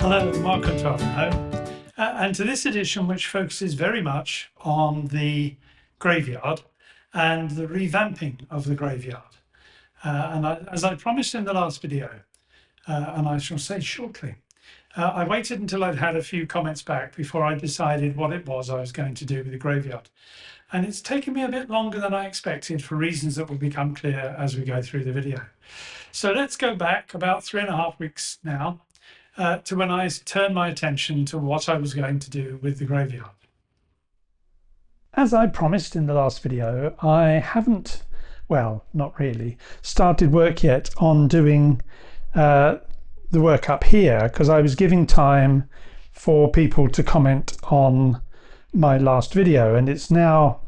Hello and welcome to Elvenhome, and to this edition, which focuses very much on the graveyard and the revamping of the graveyard. As I promised in the last video, and I shall say shortly, I waited until I'd had a few comments back before I decided what it was I was going to do with the graveyard. And it's taken me a bit longer than I expected for reasons that will become clear as we go through the video. So let's go back about 3.5 weeks now to when I turned my attention to what I was going to do with the graveyard. As I promised in the last video, I haven't, well, not really, started work yet on doing the work up here, because I was giving time for people to comment on my last video, and it's now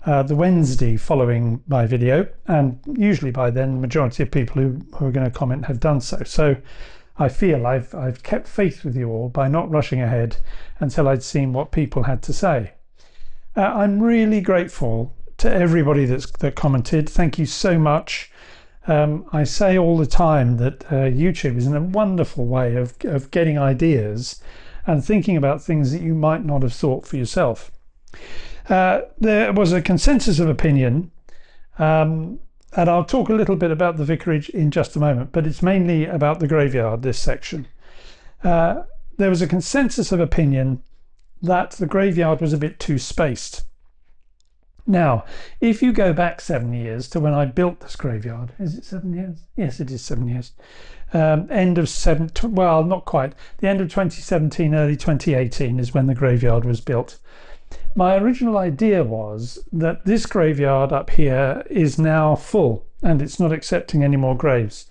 the Wednesday following my video, and usually by then the majority of people who are going to comment have done so. So I feel I've kept faith with you all by not rushing ahead until I'd seen what people had to say. I'm really grateful to everybody that commented. Thank you so much. I say all the time that YouTube is a wonderful way of getting ideas and thinking about things that you might not have thought for yourself. There was a consensus of opinion, and I'll talk a little bit about the vicarage in just a moment, but it's mainly about the graveyard, this section. There was a consensus of opinion that the graveyard was a bit too spaced. Now, if you go back 7 years to when I built this graveyard, is it 7 years? Yes, it is 7 years. Well, not quite. The end of 2017, early 2018 is when the graveyard was built. My original idea was that this graveyard up here is now full and it's not accepting any more graves.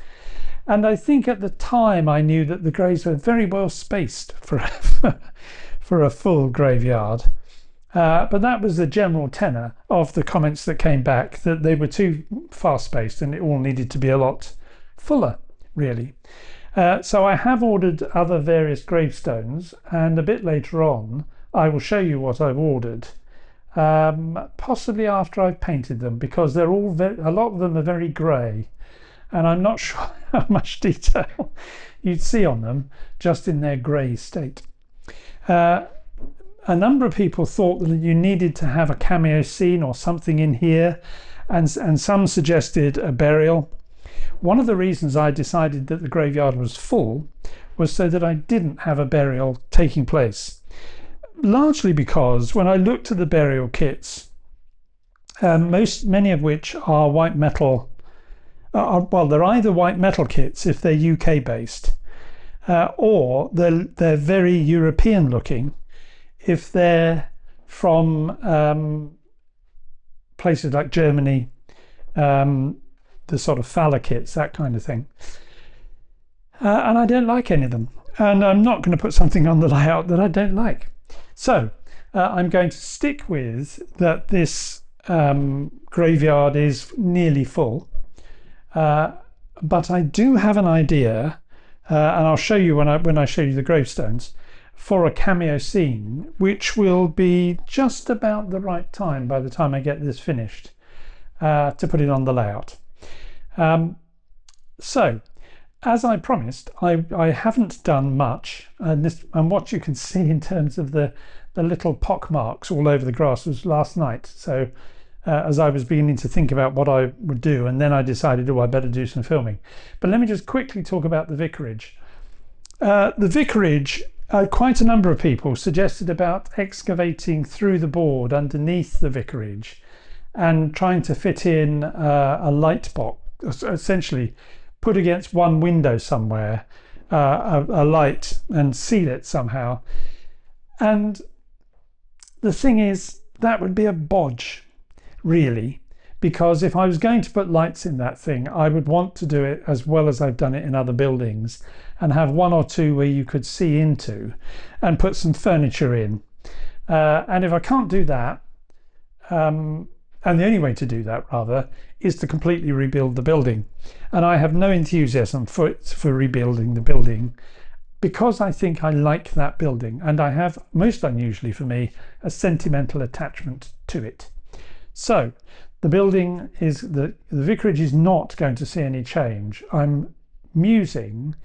And I think at the time I knew that the graves were very well spaced for a full graveyard. But that was the general tenor of the comments that came back, that they were too far spaced and it all needed to be a lot fuller, really. So I have ordered other various gravestones, and a bit later on I will show you what I've ordered, possibly after I've painted them, because they're all a lot of them are very grey, and I'm not sure how much detail you'd see on them just in their grey state. A number of people thought that you needed to have a cameo scene or something in here, and some suggested a burial. One of the reasons I decided that the graveyard was full was so that I didn't have a burial taking place. Largely because when I looked at the burial kits, many of which are white metal, well, they're either white metal kits if they're UK based, or they're very European looking if they're from places like Germany, the sort of Faller kits, that kind of thing. And I don't like any of them, and I'm not going to put something on the layout that I don't like. So I'm going to stick with that this graveyard is nearly full, but I do have an idea, and I'll show you when I show you the gravestones, for a cameo scene, which will be just about the right time by the time I get this finished to put it on the layout. So as I promised, I haven't done much, and what you can see in terms of the little pock marks all over the grass was last night. So as I was beginning to think about what I would do, and then I decided, oh, I better do some filming. But let me just quickly talk about the vicarage. The vicarage, quite a number of people suggested about excavating through the board underneath the vicarage and trying to fit in a light box, essentially put against one window somewhere, a light, and seal it somehow. And the thing is, that would be a bodge, really, because if I was going to put lights in that thing, I would want to do it as well as I've done it in other buildings, and have one or two where you could see into and put some furniture in. And if I can't do that, and the only way to do that, rather, is to completely rebuild the building. And I have no enthusiasm for rebuilding the building, because I think I like that building, and I have, most unusually for me, a sentimental attachment to it. So the building is, the vicarage is not going to see any change. I'm musing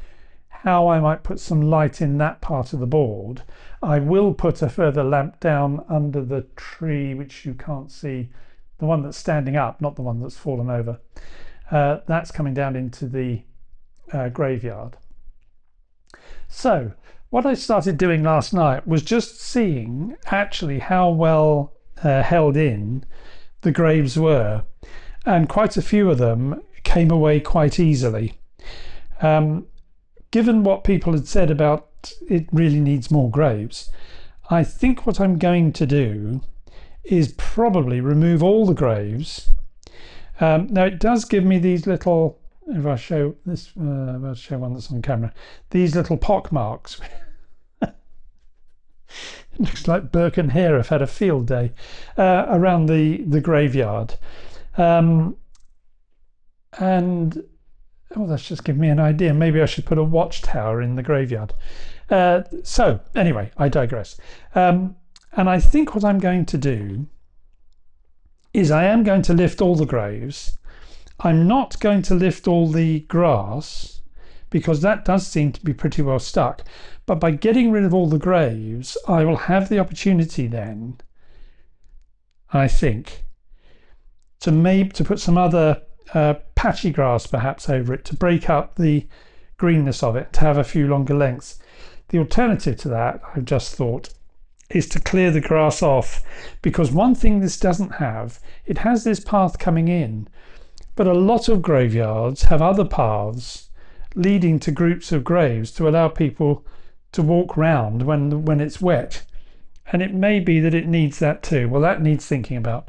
how I might put some light in that part of the board. I will put a further lamp down under the tree, which you can't see, the one that's standing up, not the one that's fallen over. That's coming down into the graveyard. So what I started doing last night was just seeing actually how well held in the graves were, and quite a few of them came away quite easily. Given what people had said about it really needs more graves, I think what I'm going to do is probably remove all the graves. Now it does give me these little, if I show this, I'll show one that's on camera, these little pock marks. It looks like Burke and Hare have had a field day around the graveyard. And oh, that's just given me an idea. Maybe I should put a watchtower in the graveyard. So anyway, I digress. And I think what I'm going to do is I am going to lift all the graves. I'm not going to lift all the grass because that does seem to be pretty well stuck. But by getting rid of all the graves, I will have the opportunity then, I think, to put some other patchy grass perhaps over it, to break up the greenness of it, to have a few longer lengths. The alternative to that, I've just thought, is to clear the grass off, because one thing this doesn't have, it has this path coming in, but a lot of graveyards have other paths leading to groups of graves to allow people to walk round when it's wet, and it may be that it needs that too. Well, that needs thinking about,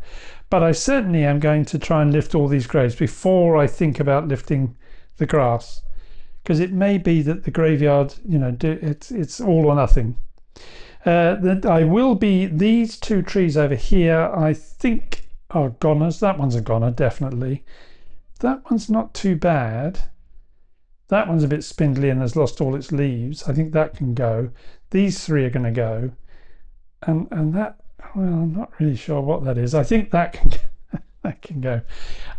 but I certainly am going to try and lift all these graves before I think about lifting the grass, because it may be that the graveyard, you know, it's all or nothing. That I will be, these two trees over here I think are goners. That one's a goner, definitely. That one's not too bad. That one's a bit spindly and has lost all its leaves. I think that can go. These three are going to go, and that, well, I'm not really sure what that is. I think that can that can go.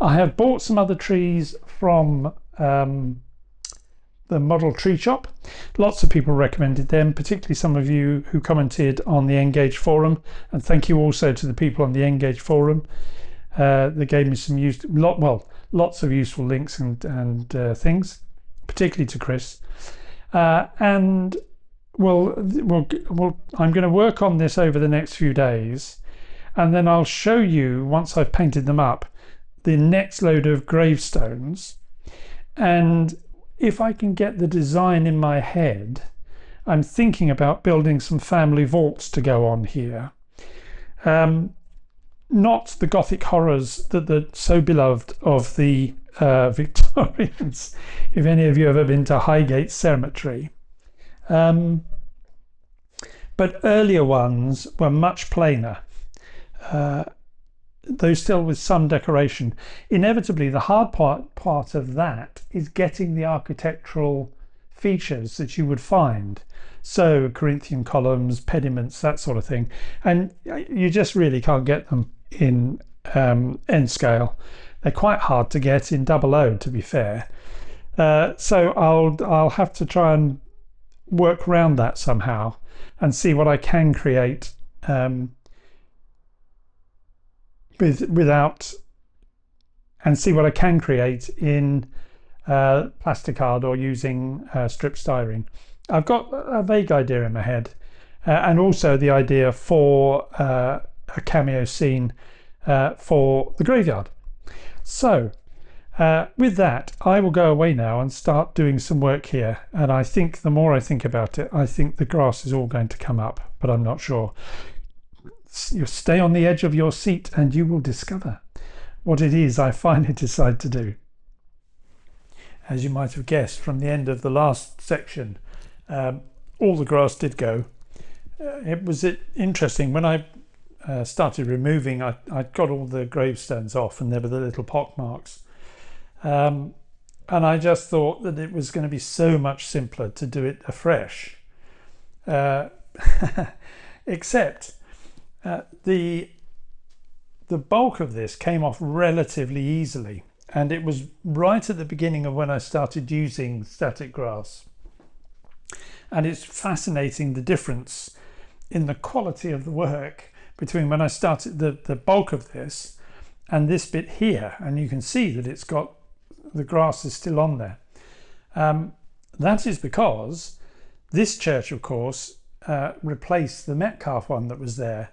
I have bought some other trees from the model tree shop. Lots of people recommended them, particularly some of you who commented on the Engage forum, and thank you also to the people on the Engage forum. They gave me some lots of useful links and things, particularly to Chris. And I'm going to work on this over the next few days, and then I'll show you, once I've painted them up, the next load of gravestones. And if I can get the design in my head, I'm thinking about building some family vaults to go on here. Not the Gothic horrors that are so beloved of the Victorians, if any of you have ever been to Highgate Cemetery. But earlier ones were much plainer, though still with some decoration. Inevitably, the hard part of that is getting the architectural features that you would find. So Corinthian columns, pediments, that sort of thing. And you just really can't get them in N scale. They're quite hard to get in 00, to be fair. So I'll have to try and work around that somehow and see what I can create without, and see what I can create in plasticard or using strip styrene. I've got a vague idea in my head, and also the idea for a cameo scene for the graveyard. So with that, I will go away now and start doing some work here, and I think the more I think about it, I think the grass is all going to come up, but I'm not sure. You stay on the edge of your seat and you will discover what it is I finally decide to do. As you might have guessed from the end of the last section, all the grass did go. It was interesting when I started removing, I got all the gravestones off and there were the little pock marks, and I just thought that it was going to be so much simpler to do it afresh, except the bulk of this came off relatively easily, and it was right at the beginning of when I started using static grass. And it's fascinating the difference in the quality of the work between when I started the bulk of this and this bit here. And you can see that it's got, the grass is still on there. That is because this church, of course, replaced the Metcalfe one that was there.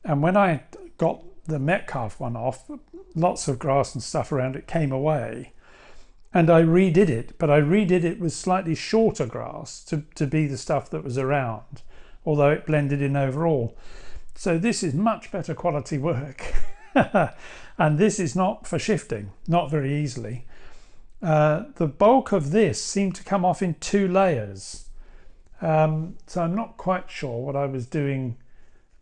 And when I got the Metcalfe one off, lots of grass and stuff around it came away. And I redid it, but I redid it with slightly shorter grass to be the stuff that was around, although it blended in overall. So this is much better quality work. And this is not for shifting, not very easily. The bulk of this seemed to come off in 2 layers. So I'm not quite sure what I was doing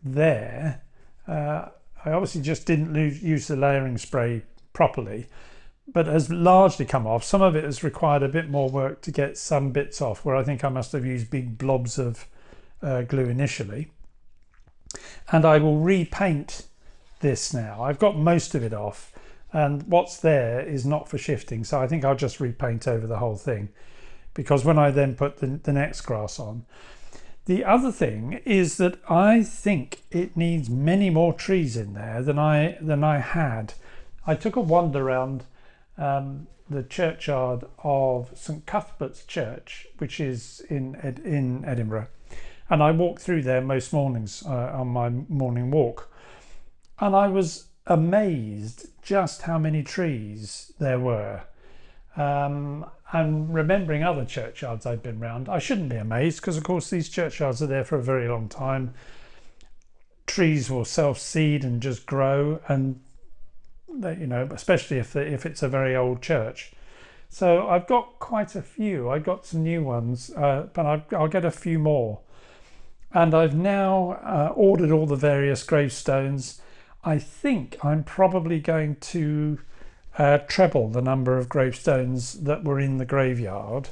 there. I obviously just didn't use the layering spray properly, but has largely come off. Some of it has required a bit more work to get some bits off, where I think I must have used big blobs of glue initially. And I will repaint this now. I've got most of it off, and what's there is not for shifting, so I think I'll just repaint over the whole thing, because when I then put the next grass on. The other thing is that I think it needs many more trees in there than I had. I took a wander around the churchyard of St Cuthbert's Church, which is in Edinburgh, and I walk through there most mornings on my morning walk, and I was amazed just how many trees there were. And remembering other churchyards I've been round, I shouldn't be amazed, because of course these churchyards are there for a very long time. Trees will self-seed and just grow, and they, you know, especially if it's a very old church. So I've got quite a few. I got some new ones, but I'll get a few more. And I've now ordered all the various gravestones. I think I'm probably going to treble the number of gravestones that were in the graveyard.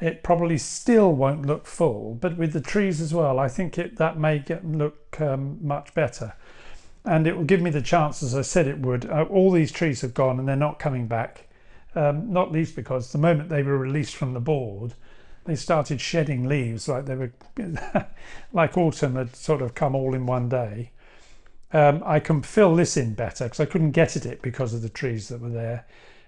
It probably still won't look full, but with the trees as well, I think that may look much better. And it will give me the chance, as I said it would. All these trees have gone and they're not coming back, not least because the moment they were released from the board, they started shedding leaves like they were like autumn had sort of come all in one day. I can fill this in better because I couldn't get at it because of the trees that were there,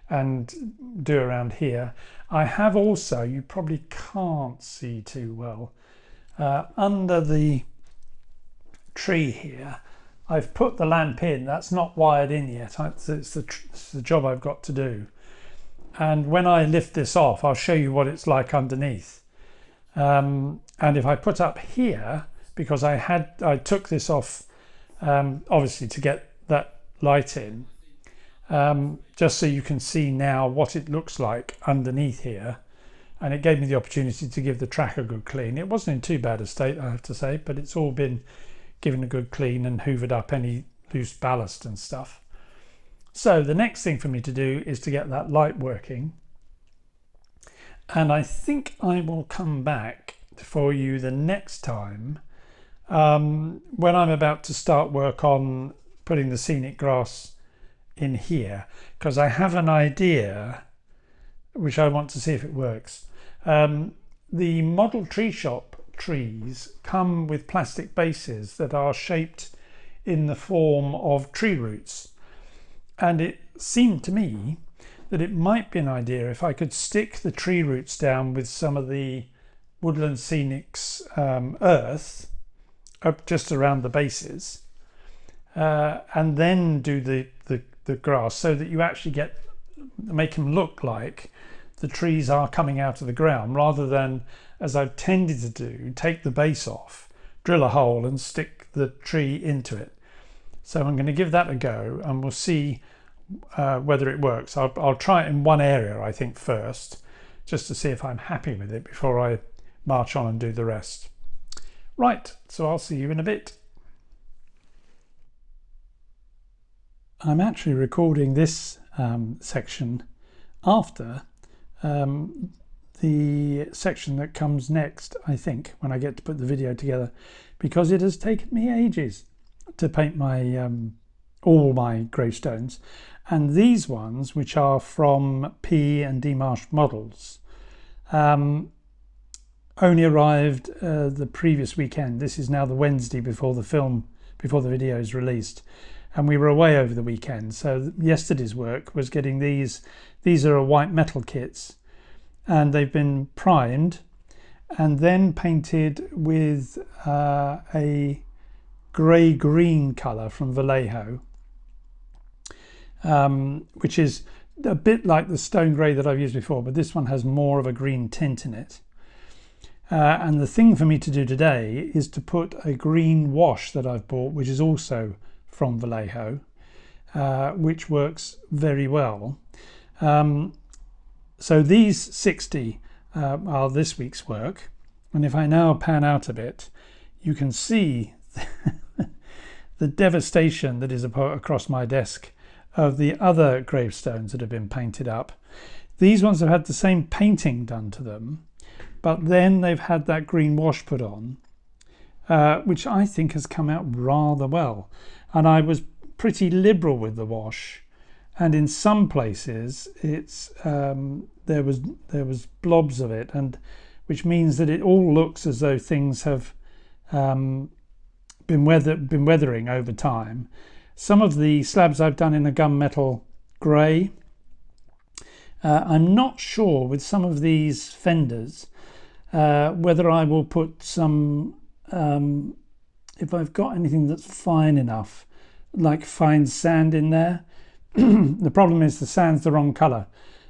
and do around here. I have also, you probably can't see too well, under the tree here, I've put the lamp in. That's not wired in yet. It's the job I've got to do. And when I lift this off, I'll show you what it's like underneath. And if I put up here, because I took this off obviously to get that light in, just so you can see now what it looks like underneath here. And it gave me the opportunity to give the track a good clean. It wasn't in too bad a state, I have to say, but it's all been given a good clean and hoovered up any loose ballast and stuff. So the next thing for me to do is to get that light working. And I think I will come back for you the next time when I'm about to start work on putting the scenic grass in here, because I have an idea which I want to see if it works. The model tree shop trees come with plastic bases that are shaped in the form of tree roots, and it seemed to me that it might be an idea if I could stick the tree roots down with some of the Woodland Scenics earth up just around the bases, and then do the grass, so that you actually make them look like the trees are coming out of the ground, rather than, as I've tended to do, take the base off, drill a hole and stick the tree into it. So I'm going to give that a go, and we'll see whether it works. I'll try it in one area, I think, first, just to see if I'm happy with it before I march on and do the rest. Right, so I'll see you in a bit. I'm actually recording this section after the section that comes next, I think, when I get to put the video together, because it has taken me ages to paint my all my gravestones, and these ones, which are from P and D Marsh models, only arrived the previous weekend. This is now the Wednesday before the video is released, and we were away over the weekend. So yesterday's work was getting these. These are white metal kits, and they've been primed and then painted with a grey-green colour from Vallejo, which is a bit like the stone grey that I've used before, but this one has more of a green tint in it. And the thing for me to do today is to put a green wash that I've bought, which is also from Vallejo, which works very well. So these 60 are this week's work, and if I now pan out a bit, you can see the devastation that is across my desk of the other gravestones that have been painted up. These ones have had the same painting done to them, but then they've had that green wash put on, which I think has come out rather well. And I was pretty liberal with the wash, and in some places it's there was blobs of it, and which means that it all looks as though things have been weathering over time. Some of the slabs I've done in a gunmetal grey. I'm not sure with some of these fenders whether I will put some, if I've got anything that's fine enough, like fine sand in there. The problem is the sand's the wrong colour,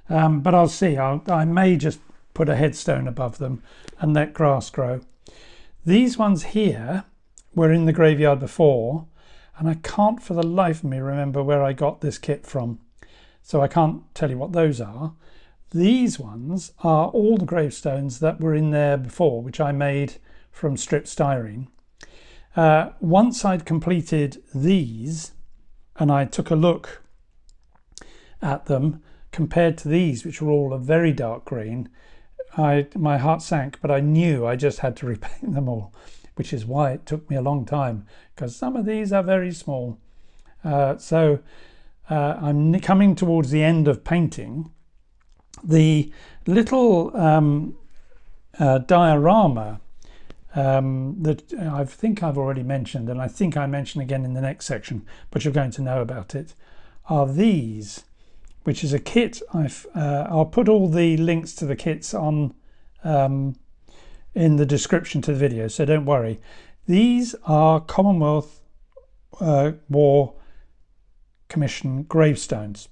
but I'll see. I may just put a headstone above them and let grass grow. These ones here were in the graveyard before, and I can't for the life of me remember where I got this kit from, so I can't tell you what those are. These ones are all the gravestones that were in there before, which I made from stripped styrene. Once I'd completed these and I took a look at them compared to these, which were all a very dark green, my heart sank, but I knew I just had to repaint them all, which is why it took me a long time, because some of these are very small. So I'm coming towards the end of painting. The little diorama that I think I've already mentioned, and I think I mention again in the next section, but you're going to know about it, are these, which is a kit. I'll put all the links to the kits on in the description to the video, so don't worry. These are Commonwealth War Commission gravestones,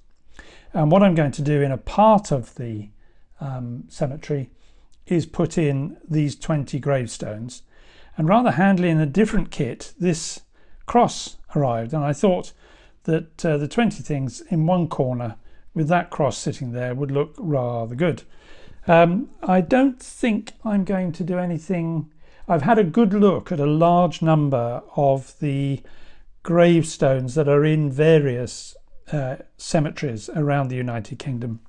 and what I'm going to do in a part of the cemetery is put in these 20 gravestones. And rather handily, in a different kit, this cross arrived, and I thought that the 20 things in one corner with that cross sitting there would look rather good. I don't think I'm going to do anything. I've had a good look at a large number of the gravestones that are in various cemeteries around the United Kingdom,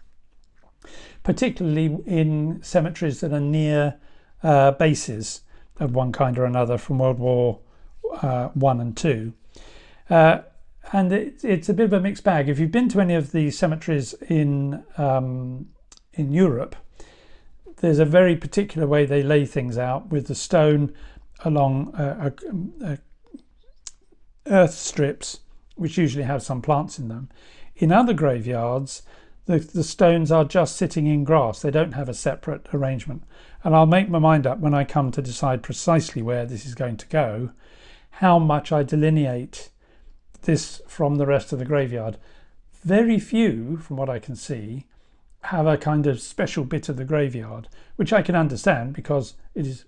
particularly in cemeteries that are near bases of one kind or another from World War I and II. And it's a bit of a mixed bag. If you've been to any of the cemeteries in Europe, there's a very particular way they lay things out with the stone along earth strips, which usually have some plants in them. In other graveyards, the stones are just sitting in grass. They don't have a separate arrangement. And I'll make my mind up when I come to decide precisely where this is going to go, how much I delineate this from the rest of the graveyard. Very few, from what I can see, have a kind of special bit of the graveyard, which I can understand because it is,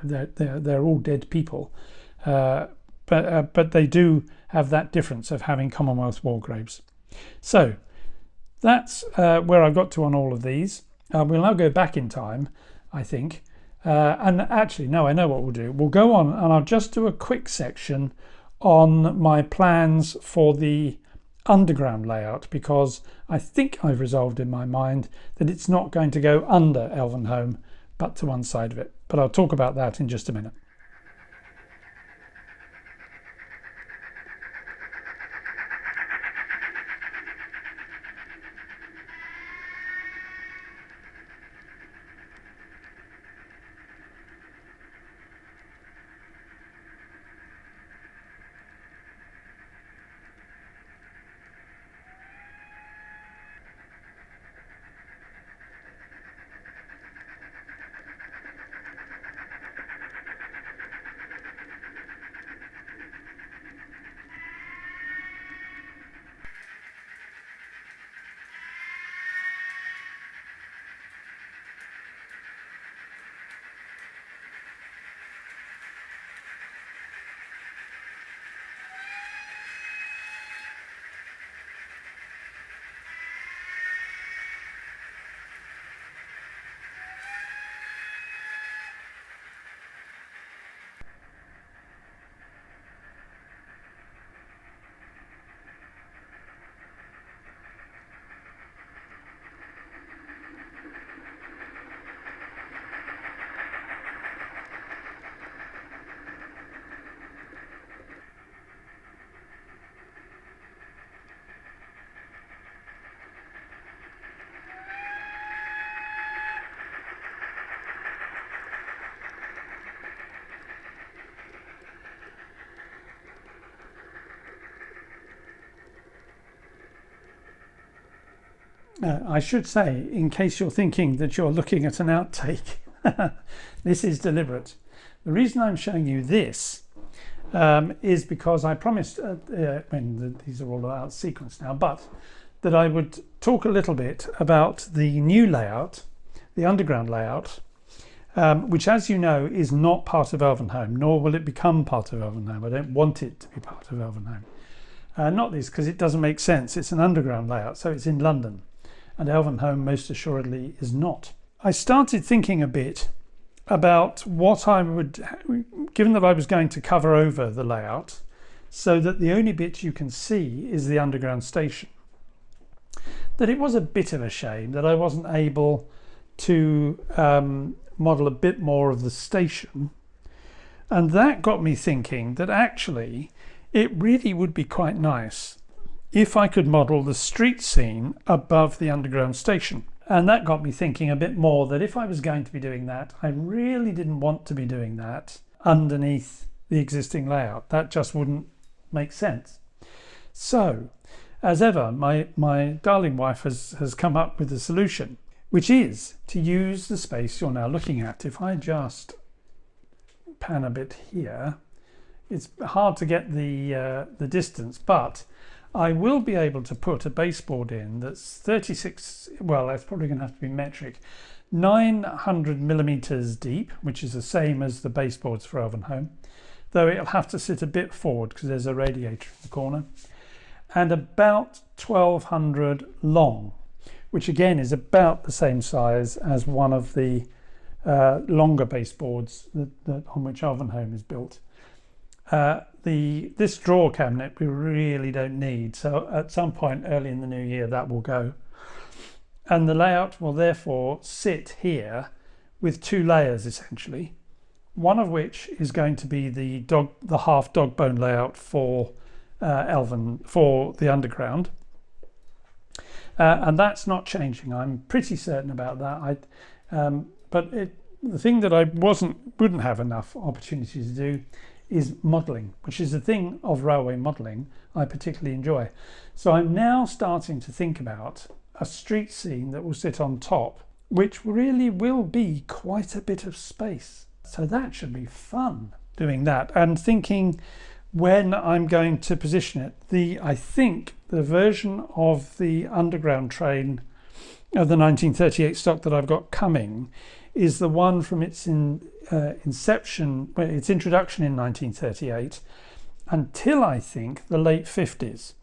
they're all dead people, but they do have that difference of having Commonwealth war graves. So that's where I've got to on all of these. We'll now go back in time, I think, and actually no, I know what we'll do. We'll go on and I'll just do a quick section on my plans for the underground layout, because I think I've resolved in my mind that it's not going to go under Elvenhome but to one side of it, but I'll talk about that in just a minute. I should say, in case you're thinking that you're looking at an outtake, this is deliberate. The reason I'm showing you this is because I promised, these are all about sequence now, but that I would talk a little bit about the new layout, the underground layout, which, as you know, is not part of Elvenhome, nor will it become part of Elvenhome. I don't want it to be part of Elvenhome. Not least because it doesn't make sense. It's an underground layout, so it's in London, and Elvenhome most assuredly is not. I started thinking a bit about what I would, given that I was going to cover over the layout, so that the only bit you can see is the underground station, that it was a bit of a shame that I wasn't able to model a bit more of the station. And that got me thinking that actually it really would be quite nice if I could model the street scene above the underground station. And that got me thinking a bit more that if I was going to be doing that, I really didn't want to be doing that underneath the existing layout. That just wouldn't make sense. So, as ever, my darling wife has come up with a solution, which is to use the space you're now looking at. If I just pan a bit here, it's hard to get the distance, but I will be able to put a baseboard in that's 36, well, that's probably going to have to be metric, 900 millimeters deep, which is the same as the baseboards for Elvenhome, though it'll have to sit a bit forward because there's a radiator in the corner, and about 1200 long, which again is about the same size as one of the longer baseboards on which Elvenhome is built. This drawer cabinet we really don't need, so at some point early in the new year that will go, and the layout will therefore sit here with two layers essentially, one of which is going to be the half dog bone layout for for the underground, and that's not changing. I'm pretty certain about that. But the thing that I wouldn't have enough opportunity to do is modelling, which is the thing of railway modelling I particularly enjoy. So I'm now starting to think about a street scene that will sit on top, which really will be quite a bit of space. So that should be fun, doing that, and thinking when I'm going to position it. I think the version of the underground train of the 1938 stock that I've got coming is the one from its inception, its introduction in 1938, until I think the late 50s.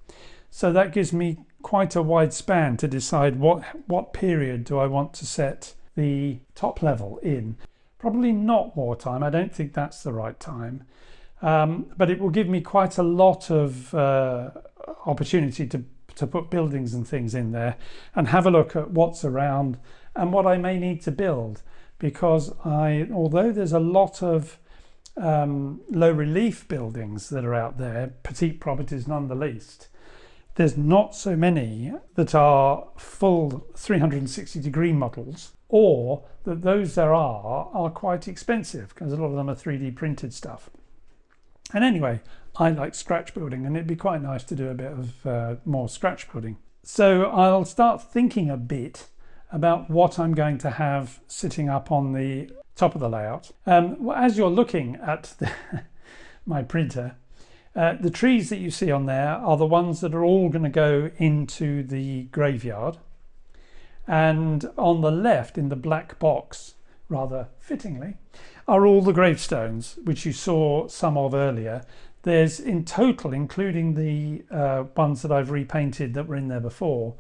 So that gives me quite a wide span to decide what period do I want to set the top level in. Probably not wartime. I don't think that's the right time. But it will give me quite a lot of opportunity to put buildings and things in there and have a look at what's around and what I may need to build, because although there's a lot of low relief buildings that are out there, petite properties none the least, there's not so many that are full 360-degree models, or that those there are quite expensive because a lot of them are 3D printed stuff. And anyway, I like scratch building, and it'd be quite nice to do a bit of more scratch building. So I'll start thinking a bit about what I'm going to have sitting up on the top of the layout. As you're looking at my printer, the trees that you see on there are the ones that are all going to go into the graveyard. And on the left, in the black box, rather fittingly, are all the gravestones, which you saw some of earlier. There's in total, including the ones that I've repainted that were in there before,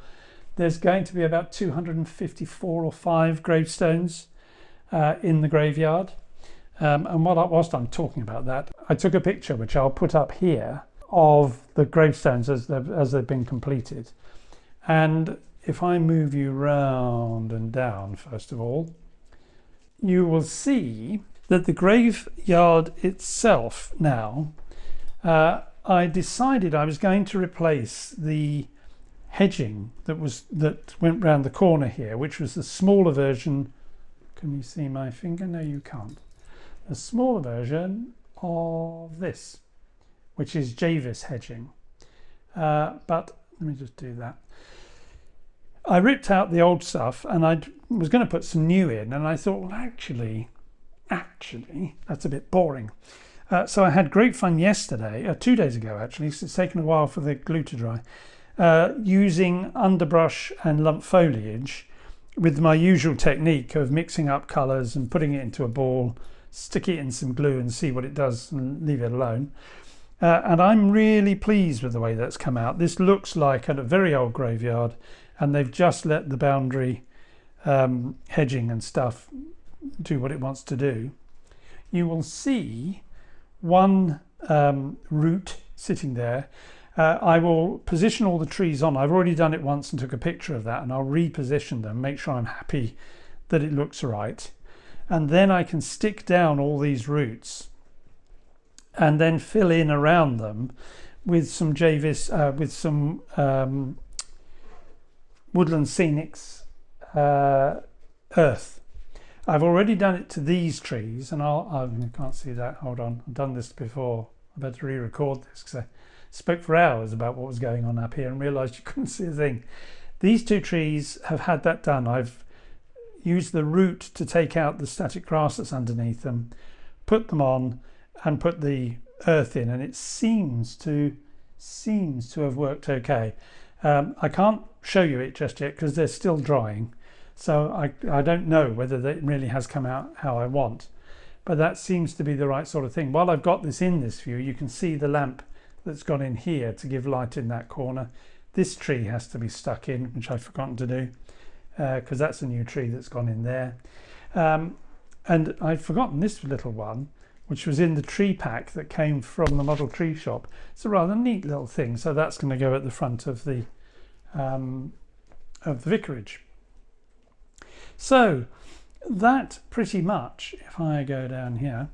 there's going to be about 254 or 5 gravestones in the graveyard. And whilst I'm talking about that, I took a picture, which I'll put up here, of the gravestones as they've been completed. And if I move you round and down, first of all, you will see that the graveyard itself now, I decided I was going to replace the hedging that went round the corner here, which was the smaller version. Can you see my finger? No, you can't. The smaller version of this, which is Javis hedging. But let me just do that. I ripped out the old stuff and I was going to put some new in, and I thought, well, actually, that's a bit boring. So I had great fun yesterday, 2 days ago actually, so it's taken a while for the glue to dry, using underbrush and lump foliage with my usual technique of mixing up colours and putting it into a ball, stick it in some glue and see what it does and leave it alone. And I'm really pleased with the way that's come out. This looks like a very old graveyard, and they've just let the boundary hedging and stuff do what it wants to do. You will see one root sitting there. I will position all the trees on. I've already done it once and took a picture of that, and I'll reposition them, make sure I'm happy that it looks right. And then I can stick down all these roots and then fill in around them with some with some Woodland Scenics earth. I've already done it to these trees, and I can't see that. Hold on, I've done this before. I better re-record this because I spoke for hours about what was going on up here and realised you couldn't see a thing. These two trees have had that done. I've used the root to take out the static grass that's underneath them, put them on, and put the earth in, and it seems to have worked okay. I can't show you it just yet because they're still drying, so I don't know whether it really has come out how I want, but that seems to be the right sort of thing. While I've got this in this view, you can see the lamp that's gone in here to give light in that corner. This tree has to be stuck in, which I've forgotten to do, because that's a new tree that's gone in there. And I'd forgotten this little one, which was in the tree pack that came from the model tree shop. It's a rather neat little thing, so that's going to go at the front of the vicarage. So that pretty much, if I go down here,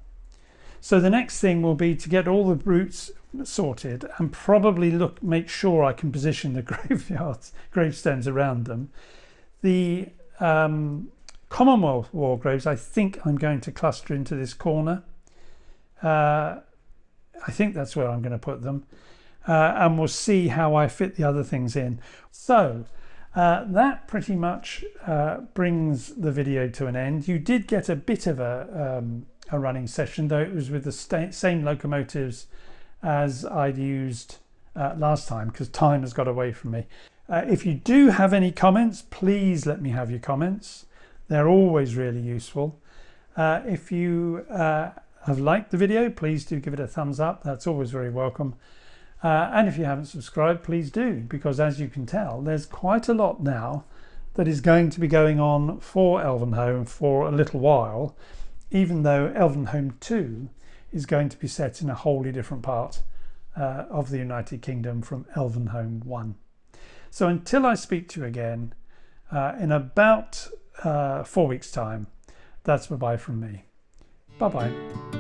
so the next thing will be to get all the roots sorted and probably make sure I can position the gravestones around them. The Commonwealth War graves, I think I'm going to cluster into this corner. I think that's where I'm going to put them, and we'll see how I fit the other things in. So that pretty much brings the video to an end. You did get a bit of a running session, though it was with the same locomotives as I'd used last time, because time has got away from me. If you do have any comments, please let me have your comments. They're always really useful. If you have liked the video, please do give it a thumbs up. That's always very welcome. And if you haven't subscribed, please do, because as you can tell, there's quite a lot now that is going to be going on for Elvenhome for a little while, even though Elvenhome 2 is going to be set in a wholly different part of the United Kingdom from Elvenhome 1. So until I speak to you again in about 4 weeks' time, that's bye-bye from me. Bye-bye.